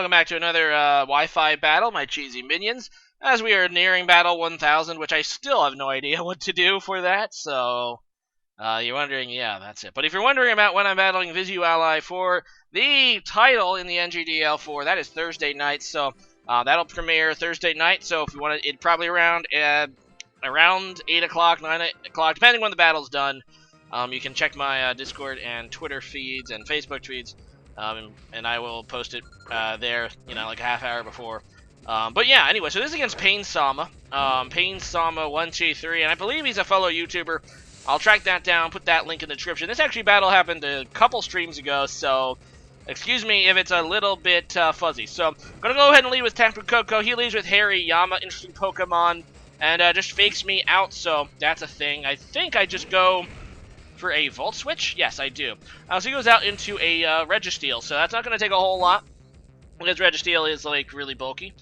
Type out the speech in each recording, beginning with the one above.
Welcome back to another Wi-Fi battle, my cheesy minions. As we are nearing battle 1000, which I still have no idea what to do for that, so you're wondering, yeah, that's it. But if you're wondering about when I'm battling Vizu Ally for the title in the NGDL4, that is Thursday night, so that'll premiere Thursday night, so if you want it probably around 8 o'clock, 9 o'clock, depending when the battle's done. You can check my Discord and Twitter feeds and Facebook tweets, and I will post it there, like a half hour before. But yeah, anyway, so this is against Painsama. Painsama123, and I believe he's a fellow YouTuber. I'll track that down, put that link in the description. This actually battle happened a couple streams ago, so excuse me if it's a little bit fuzzy. So I'm going to go ahead and lead with Tapu Koko. He leads with Hariyama, interesting Pokemon, and just fakes me out, so that's a thing. I think I just go for a Volt Switch? Yes, I do. So he goes out into a Registeel, so that's not going to take a whole lot, because Registeel is, like, really bulky.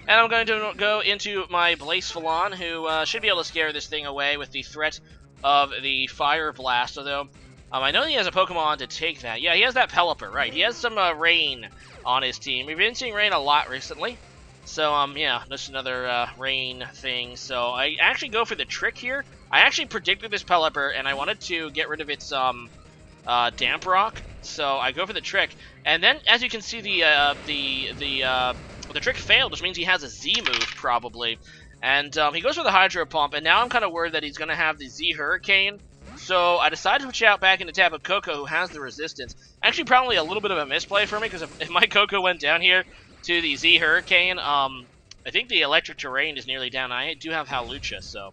And I'm going to go into my Blacephalon, who should be able to scare this thing away with the threat of the Fire Blast, although I know he has a Pokemon to take that. Yeah, he has that Pelipper, right. He has some Rain on his team. We've been seeing Rain a lot recently. So, yeah, just another Rain thing. So I actually go for the Trick here. I actually predicted this Pelipper, and I wanted to get rid of its Damp Rock. So I go for the Trick. And then, as you can see, the Trick failed, which means he has a Z move, probably. And he goes for the Hydro Pump, and now I'm kind of worried that he's going to have the Z Hurricane. So I decided to switch out back into Tapu Koko, who has the Resistance. Actually, probably a little bit of a misplay for me, because if my Koko went down here to the Z Hurricane, I think the Electric Terrain is nearly down. I do have Hawlucha, so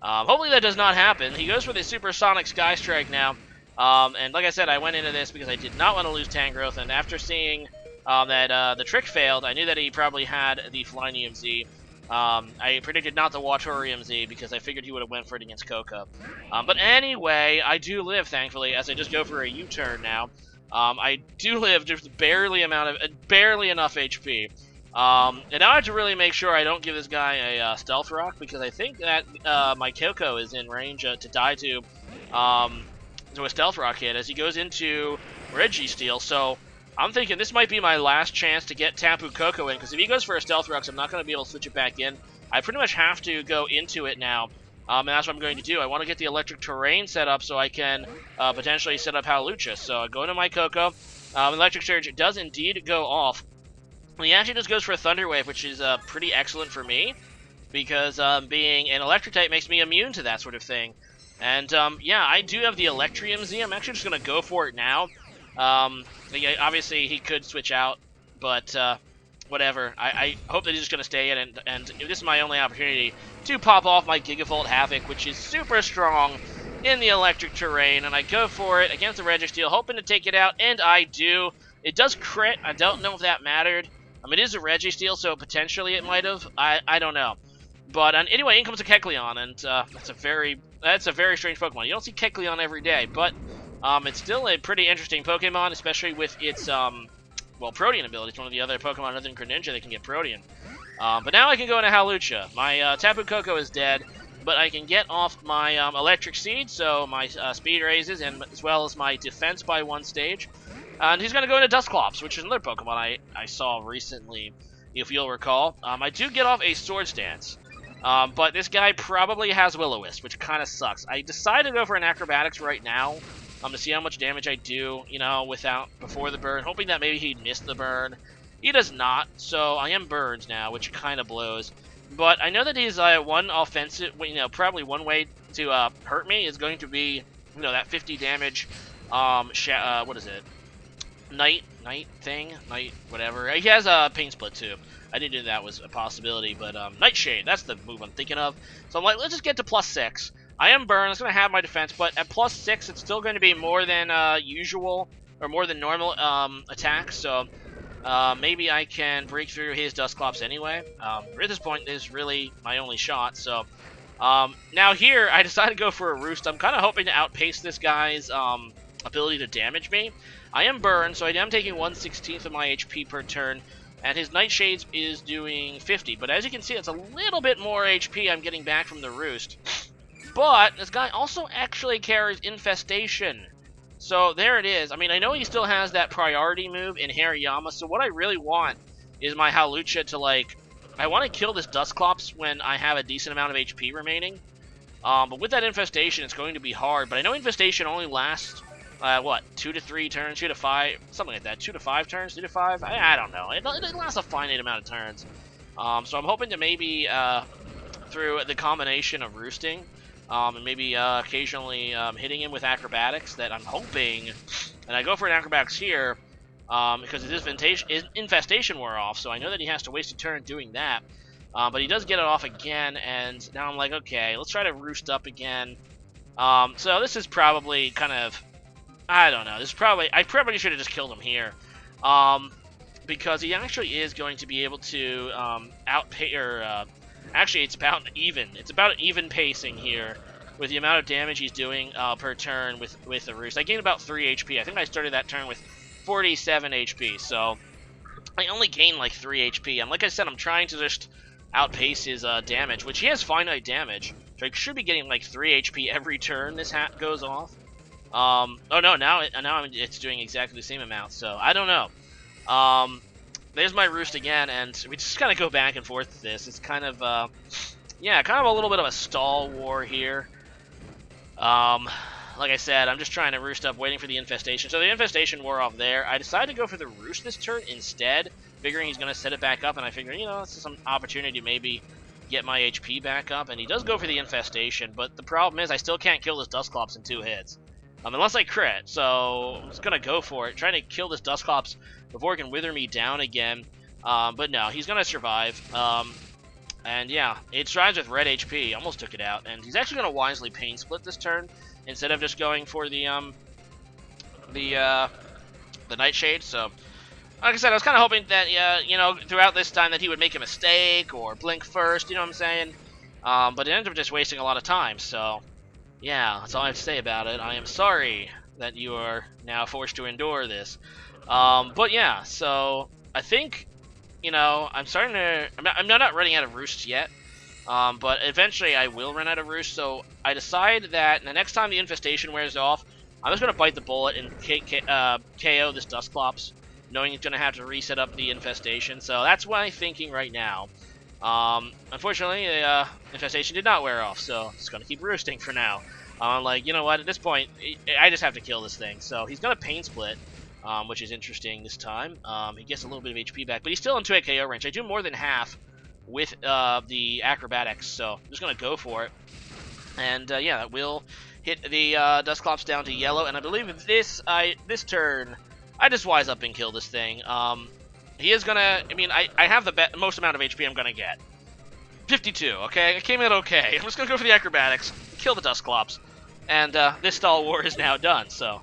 hopefully that does not happen. He goes for the Supersonic Sky Strike now. And like I said, I went into this because I did not want to lose Tangrowth, and after seeing that the Trick failed, I knew that he probably had the Flynium Z. I predicted not the Watorium Z because I figured he would have went for it against Koko. But anyway, I do live, thankfully, as I just go for a U-turn now. I do live just barely enough HP. And now I have to really make sure I don't give this guy a Stealth Rock, because I think that my Koko is in range to die to a Stealth Rock hit as he goes into Registeel. So I'm thinking this might be my last chance to get Tapu Koko in, because if he goes for a Stealth Rock, I'm not going to be able to switch it back in. I pretty much have to go into it now, and that's what I'm going to do. I want to get the Electric Terrain set up so I can potentially set up Hawlucha. So I go into my Koko. Electric Surge does indeed go off. He actually just goes for a Thunder Wave, which is pretty excellent for me, because being an Electric type makes me immune to that sort of thing. And yeah, I do have the Electrium Z. I'm actually just going to go for it now. Yeah, obviously, he could switch out, but whatever. I hope that he's just going to stay in, and this is my only opportunity to pop off my Gigavolt Havoc, which is super strong in the Electric Terrain, and I go for it against the Registeel, hoping to take it out, and I do. It does crit. I don't know if that mattered. It is a Registeel, so potentially it might have. I don't know. But anyway, in comes a Kecleon, and that's a very strange Pokemon. You don't see Kecleon every day, but it's still a pretty interesting Pokemon, especially with its Protean ability. It's one of the other Pokemon other than Greninja that can get Protean. But now I can go into Hawlucha. My Tapu Koko is dead, but I can get off my Electric Seed, so my speed raises, and as well as my defense by 1 stage. And he's going to go into Dusclops, which is another Pokemon I saw recently, if you'll recall. I do get off a Swords Dance, but this guy probably has Will-O-Wisp, which kind of sucks. I decided to go for an Acrobatics right now, to see how much damage I do, before the burn, hoping that maybe he'd miss the burn. He does not, so I am burned now, which kind of blows. But I know that he's one offensive, probably one way to hurt me is going to be, that 50 damage, what is it? Night thing, whatever. He has a Pain Split too. I didn't know that was a possibility, but Nightshade, that's the move I'm thinking of. So I'm like, let's just get to +6. I am burned. It's going to have my defense, but at +6, it's still going to be more than usual or more than normal attacks. So maybe I can break through his Dusclops anyway. At this point, this is really my only shot. So now here, I decided to go for a Roost. I'm kind of hoping to outpace this guy's ability to damage me. I am burned, so I am taking 1/16 of my HP per turn, and his Nightshades is doing 50. But as you can see, it's a little bit more HP I'm getting back from the Roost. But this guy also actually carries Infestation. So there it is. I know he still has that priority move in Hariyama, so what I really want is my Hawlucha to, like, I want to kill this Dusclops when I have a decent amount of HP remaining. But with that infestation, it's going to be hard. But I know infestation only lasts, what, 2 to 3 turns, 2 to 5, something like that. 2 to 5 turns, 2 to 5? I don't know. It lasts a finite amount of turns. So I'm hoping to maybe, through the combination of roosting, and maybe occasionally hitting him with acrobatics, that I'm hoping, and I go for an acrobatics here, because his infestation wore off, so I know that he has to waste a turn doing that. But he does get it off again, and now I'm like, okay, let's try to roost up again. So this is probably kind of, I don't know, I probably should have just killed him here. Because he actually is going to be able to outpay, or actually it's about even. It's about even pacing here with the amount of damage he's doing per turn with the roost. I gained about 3 HP. I think I started that turn with 47 HP, so I only gained like 3 HP. And like I said, I'm trying to just outpace his damage, which he has finite damage, so I should be getting like 3 HP every turn this hat goes off. Oh no, now it's doing exactly the same amount, so I don't know. There's my roost again, and we just kind of go back and forth with this. It's kind of, yeah, kind of a little bit of a stall war here. Like I said, I'm just trying to roost up, waiting for the infestation. So the infestation wore off there. I decided to go for the roost this turn instead, figuring he's going to set it back up, and I figured, you know, this is some opportunity to maybe get my HP back up, and he does go for the infestation, but the problem is I still can't kill this Dusclops in 2 hits. Unless I crit, so I'm just going to go for it, trying to kill this Dusclops before it can wither me down again. But no, he's going to survive. And yeah, it survives with red HP, almost took it out, and he's actually going to wisely Pain Split this turn, instead of just going for the Nightshade. So, like I said, I was kind of hoping that, you know, throughout this time that he would make a mistake, or blink first, you know what I'm saying? But it ended up just wasting a lot of time, so yeah, that's all I have to say about it. I am sorry that you are now forced to endure this. But yeah, so I think, you know, I'm not running out of roosts yet. But eventually I will run out of roosts, so I decide that the next time the infestation wears off, I'm just going to bite the bullet and KO this Dusclops, knowing he's going to have to reset up the infestation. So that's what I'm thinking right now. Unfortunately, the infestation did not wear off, so I'm just going to keep roosting for now. Like, you know what, at this point, I just have to kill this thing. So he's going to Pain Split, which is interesting this time. He gets a little bit of HP back, but he's still in 2-hit KO range. I do more than half with the acrobatics, so I'm just going to go for it. And yeah, that will hit the Dusclops down to yellow, and I believe this turn, I just wise up and kill this thing. He is going to, I mean, I have the most amount of HP I'm going to get. 52, okay? I came in okay. I'm just going to go for the acrobatics, kill the Dusclops, and this stall war is now done, so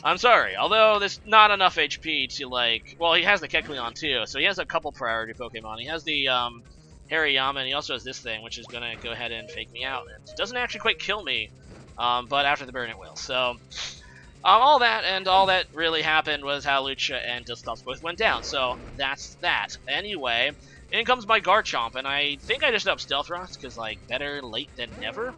I'm sorry. Although there's not enough HP to, like, well, he has the Kecleon too, so he has a couple priority Pokemon. He has the Hariyama, and he also has this thing, which is going to go ahead and fake me out. It doesn't actually quite kill me, but after the burn it will. So all that really happened was Hawlucha and Dusclops both went down, so that's that. Anyway, in comes my Garchomp, and I think I just up Stealth Rocks, because, like, better late than never.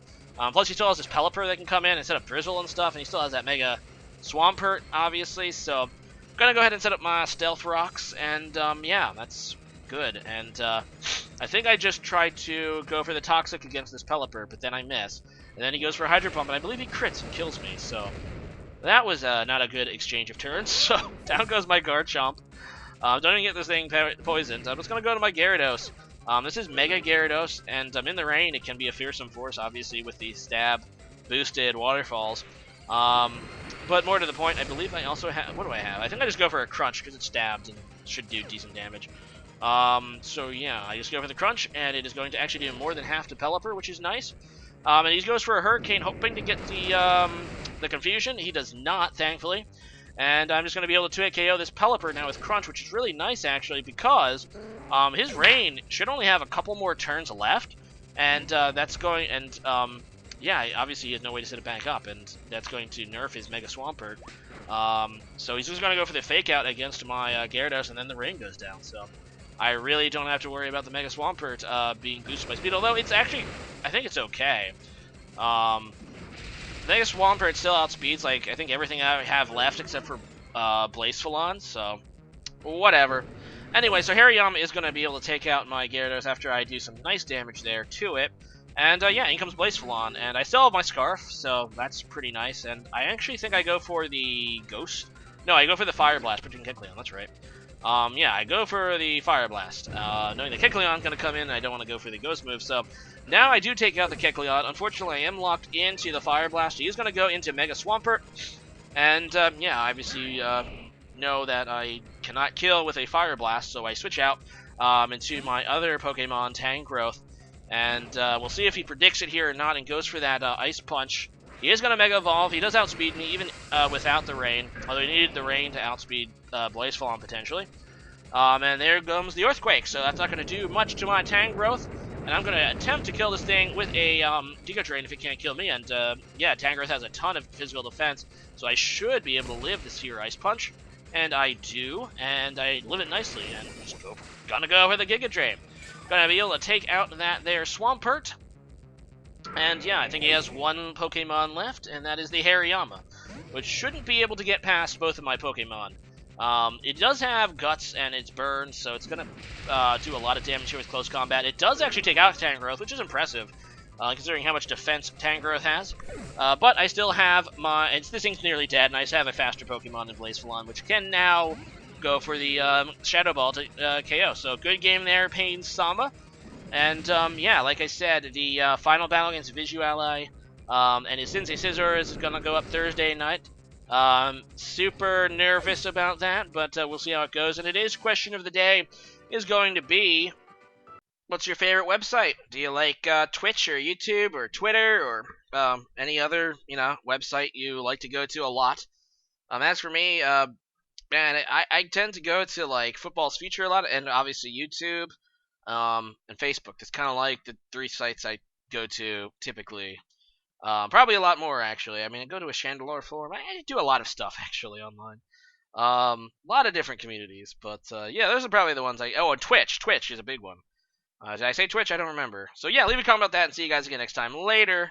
Plus, he still has this Pelipper that can come in and set up Drizzle and stuff, and he still has that Mega Swampert, obviously, so I'm going to go ahead and set up my Stealth Rocks, and, yeah, that's good. And I think I just tried to go for the Toxic against this Pelipper, but then I miss. And then he goes for Hydro Pump, and I believe he crits and kills me, so that was not a good exchange of turns. So down goes my Garchomp. Don't even get this thing poisoned. I'm just going to go to my Gyarados. This is Mega Gyarados, and in the rain, it can be a fearsome force, obviously, with the stab boosted waterfalls. But more to the point, I believe I also have, what do I have? I think I just go for a Crunch, because it's stabbed and should do decent damage. So yeah, I just go for the Crunch, and it is going to actually do more than half to Pelipper, which is nice. And he goes for a Hurricane, hoping to get the Confusion. He does not, thankfully. And I'm just going to be able to 2-hit KO this Pelipper now with Crunch, which is really nice, actually, because his Rain should only have a couple more turns left. And that's going, and yeah, obviously he has no way to set it back up, and that's going to nerf his Mega Swampert. So he's just going to go for the Fake Out against my Gyarados, and then the Rain goes down. So I really don't have to worry about the Mega Swampert being boosted by speed, although it's actually, I think it's okay. Mega Swampert still outspeeds, like, I think everything I have left except for Blacephalon, so whatever. Anyway, so Hariyama is going to be able to take out my Gyarados after I do some nice damage there to it. And yeah, in comes Blazeflon, and I still have my Scarf, so that's pretty nice. And I actually think I go for the Ghost. No, I go for the Fire Blast, between Kecleon, that's right. Yeah, I go for the Fire Blast, knowing that Kecleon's going to come in, and I don't want to go for the Ghost move. So now I do take out the Kecleon. Unfortunately, I am locked into the Fire Blast. He is going to go into Mega Swampert, and yeah, obviously know that I cannot kill with a Fire Blast, so I switch out into my other Pokemon, Tangrowth, and we'll see if he predicts it here or not and goes for that Ice Punch. He is going to Mega Evolve. He does outspeed me, even without the Rain, although he needed the Rain to outspeed Blazeflon potentially. And there comes the Earthquake, so that's not going to do much to my Tangrowth. And I'm going to attempt to kill this thing with a Giga Drain if it can't kill me. And yeah, Tangrowth has a ton of physical defense, so I should be able to live this here Ice Punch. And I do, and I live it nicely. And just gonna go for the Giga Drain. Gonna be able to take out that there Swampert. And yeah, I think he has one Pokemon left, and that is the Hariyama, which shouldn't be able to get past both of my Pokemon. It does have Guts and it's burned, so it's going to do a lot of damage here with close combat. It does actually take out Tangrowth, which is impressive, considering how much defense Tangrowth has. But I still have my... this thing's nearly dead, and I just have a faster Pokemon in Blazeflon, which can now go for the Shadow Ball to KO. So good game there, Painsama. And yeah, like I said, the final battle against Visuali and his Sensei Scizor is going to go up Thursday night. Super nervous about that, but we'll see how it goes. And today's question of the day is going to be, what's your favorite website? Do you like Twitch or YouTube or Twitter or any other, website you like to go to a lot? As for me, man, I tend to go to like Football's Future a lot, and obviously YouTube, and Facebook. It's kind of like the three sites I go to typically. Probably a lot more, actually. I mean, I go to a Chandelure forum. I do a lot of stuff, actually, online. A lot of different communities. But, yeah, those are probably the ones oh, and Twitch. Twitch is a big one. Did I say Twitch? I don't remember. So, yeah, leave a comment about that and see you guys again next time. Later.